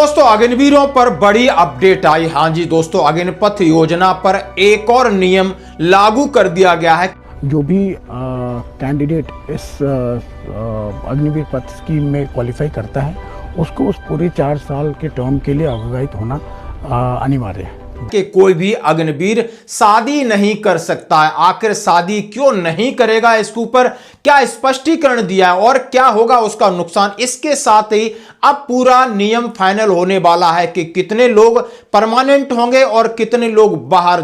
दोस्तों, अग्निवीरों पर बड़ी अपडेट आई। हाँ जी दोस्तों, अग्निपथ योजना पर एक और नियम लागू कर दिया गया है। जो भी कैंडिडेट इस अग्निवीर पथ स्कीम में क्वालिफाई करता है उसको उस पूरे 4 साल के टर्म के लिए अवगाहित होना अनिवार्य है कि कोई भी अग्निवीर शादी नहीं कर सकता है। आखिर शादी क्यों नहीं करेगा, इसके ऊपर क्या स्पष्टीकरण दिया है और क्या होगा उसका नुकसान, इसके साथ ही अब पूरा नियम फाइनल होने वाला है कि कितने लोग परमानेंट होंगे और कितने लोग बाहर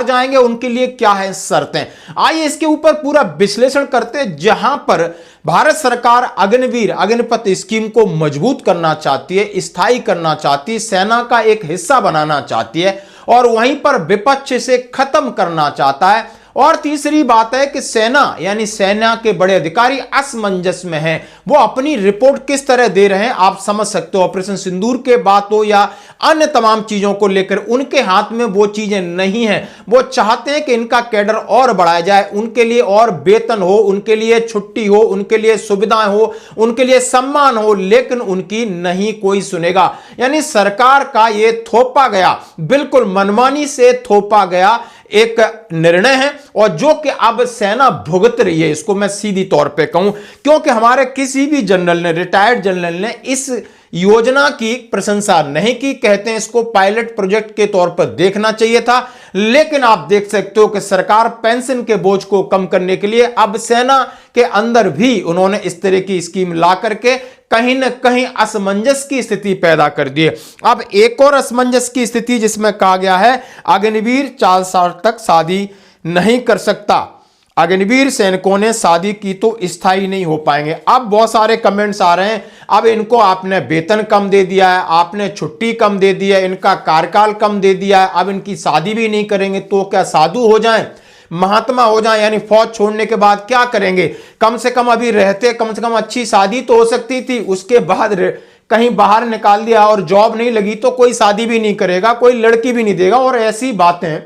जाएंगे उनके लिए क्या है शर्तें। आइए इसके ऊपर पूरा विश्लेषण करते हैं, जहां पर भारत सरकार अग्निपथ स्कीम को मजबूत करना चाहती है, स्थायी करना चाहती है, सेना का एक हिस्सा बनाना चाहती है और वहीं पर विपक्ष से खत्म करना चाहता है। और तीसरी बात है कि सेना के बड़े अधिकारी असमंजस में हैं। वो अपनी रिपोर्ट किस तरह दे रहे हैं आप समझ सकते हो। ऑपरेशन सिंदूर के बात हो या अन्य तमाम चीजों को लेकर उनके हाथ में वो चीजें नहीं है। वो चाहते हैं कि इनका कैडर और बढ़ाया जाए, उनके लिए और वेतन हो, उनके लिए छुट्टी हो, उनके लिए सुविधाएं हो, उनके लिए सम्मान हो, लेकिन उनकी नहीं कोई सुनेगा। यानी सरकार का ये थोपा गया, बिल्कुल मनमानी से थोपा गया एक निर्णय है और जो कि अब सेना भुगत रही है। इसको मैं सीधी तौर पे कहूं, क्योंकि हमारे किसी भी जनरल ने, रिटायर्ड जनरल ने इस योजना की प्रशंसा नहीं की। कहते हैं इसको पायलट प्रोजेक्ट के तौर पर देखना चाहिए था, लेकिन आप देख सकते हो कि सरकार पेंशन के बोझ को कम करने के लिए अब सेना के अंदर भी उन्होंने इस तरह की स्कीम ला करके कहीं ना कहीं असमंजस की स्थिति पैदा कर दी है। अब एक और असमंजस की स्थिति जिसमें कहा गया है अग्निवीर 4 साल तक शादी नहीं कर सकता। अग्निवीर सैनिकों ने शादी की तो स्थायी नहीं हो पाएंगे। अब बहुत सारे कमेंट्स आ रहे हैं, अब इनको आपने वेतन कम दे दिया है, आपने छुट्टी कम दे दी है, इनका कार्यकाल कम दे दिया है, अब इनकी शादी भी नहीं करेंगे तो क्या साधु हो जाएं, महात्मा हो जाएं, यानी फौज छोड़ने के बाद क्या करेंगे। कम से कम अभी रहते कम से कम अच्छी शादी तो हो सकती थी, उसके बाद कहीं बाहर निकाल दिया और जॉब नहीं लगी तो कोई शादी भी नहीं करेगा, कोई लड़की भी नहीं देगा। और ऐसी बातें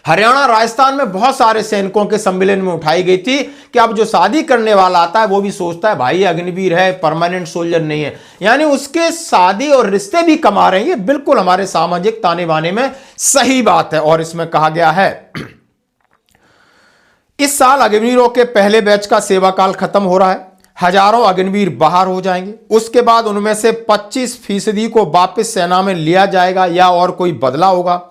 हरियाणा राजस्थान में बहुत सारे सैनिकों के सम्मेलन में उठाई गई थी कि अब जो शादी करने वाला आता है वो भी सोचता है भाई अग्निवीर है, परमानेंट सोल्जर नहीं है, यानी उसके शादी और रिश्ते भी कमा रहे हैं। ये बिल्कुल हमारे सामाजिक ताने बाने में सही बात है। और इसमें कहा गया है इस साल अग्निवीरों के पहले बैच का सेवा काल खत्म हो रहा है, हजारों अग्निवीर बाहर हो जाएंगे, उसके बाद उनमें से 25% को वापस सेना में लिया जाएगा या और कोई बदला होगा।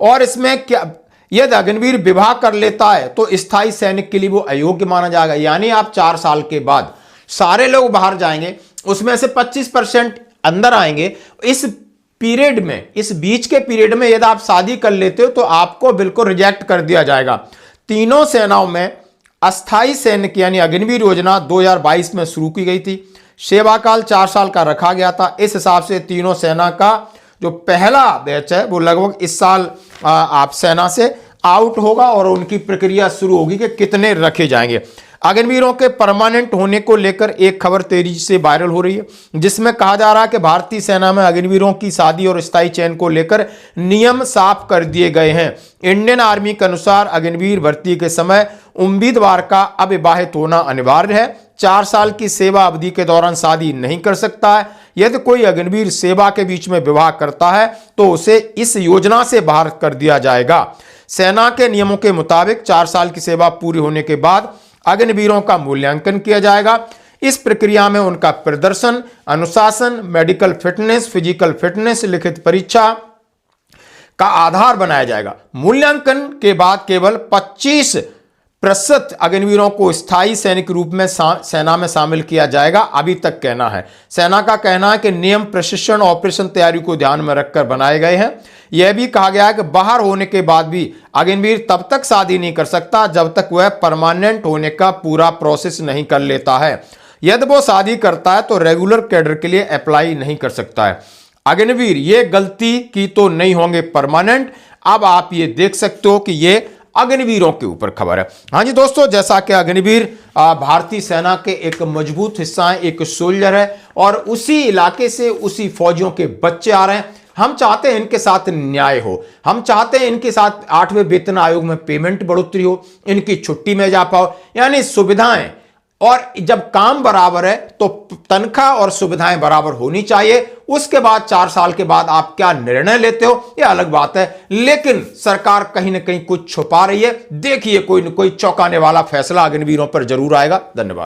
और इसमें क्या, यदि अग्निवीर विवाह कर लेता है तो स्थायी सैनिक के लिए वो अयोग्य माना जाएगा। यानी आप 4 साल के बाद सारे लोग बाहर जाएंगे, उसमें से 25% अंदर आएंगे। इस पीरियड में, इस बीच के पीरियड में यदि आप शादी कर लेते हो तो आपको बिल्कुल रिजेक्ट कर दिया जाएगा। तीनों सेनाओं में अस्थायी सैनिक यानी अग्निवीर योजना 2022 में शुरू की गई थी। सेवा काल 4 साल का रखा गया था। इस हिसाब से तीनों सेना का जो पहला बैच है वो लगभग इस साल आप सेना से आउट होगा और उनकी प्रक्रिया शुरू होगी कि कितने रखे जाएंगे। अग्निवीरों के परमानेंट होने को लेकर एक खबर तेजी से वायरल हो रही है, जिसमें कहा जा रहा है कि भारतीय सेना में अग्निवीरों की शादी और स्थायी चयन को लेकर नियम साफ कर दिए गए हैं। इंडियन आर्मी के अनुसार अग्निवीर भर्ती के समय उम्मीदवार का अविवाहित होना अनिवार्य है। 4 साल की सेवा अवधि के दौरान शादी नहीं कर सकता है। यदि कोई अग्निवीर सेवा के बीच में विवाह करता है तो उसे इस योजना से बाहर कर दिया जाएगा। सेना के नियमों के मुताबिक 4 साल की सेवा पूरी होने के बाद अग्निवीरों का मूल्यांकन किया जाएगा। इस प्रक्रिया में उनका प्रदर्शन, अनुशासन, मेडिकल फिटनेस, फिजिकल फिटनेस, लिखित परीक्षा का आधार बनाया जाएगा। मूल्यांकन के बाद केवल 25% अग्निवीरों को स्थायी सैनिक रूप में सेना में शामिल किया जाएगा, अभी तक कहना है। सेना का कहना है कि नियम प्रशिक्षण, ऑपरेशन तैयारी को ध्यान में रखकर बनाए गए हैं। यह भी कहा गया है कि बाहर होने के बाद भी अग्निवीर तब तक शादी नहीं कर सकता जब तक वह परमानेंट होने का पूरा प्रोसेस नहीं कर लेता है। यदि वो शादी करता है तो रेगुलर कैडर के लिए अप्लाई नहीं कर सकता है। अग्निवीर ये गलती की तो नहीं होंगे परमानेंट। अब आप ये देख सकते हो कि ये अग्निवीरों के ऊपर खबर है। हाँ जी दोस्तों, जैसा कि अग्निवीर भारतीय सेना के एक मजबूत हिस्सा है, एक सोल्जर है और उसी इलाके से उसी फौजियों के बच्चे आ रहे हैं। हम चाहते हैं इनके साथ न्याय हो, हम चाहते हैं इनके साथ 8वें वेतन आयोग में पेमेंट बढ़ोतरी हो, इनकी छुट्टी में जा पाओ, यानी सुविधाएं और जब काम बराबर है तो तनख्वाह और सुविधाएं बराबर होनी चाहिए। उसके बाद 4 साल के बाद आप क्या निर्णय लेते हो यह अलग बात है, लेकिन सरकार कहीं ना कहीं कुछ छुपा रही है। देखिए कोई न कोई चौंकाने वाला फैसला अग्निवीरों पर जरूर आएगा। धन्यवाद।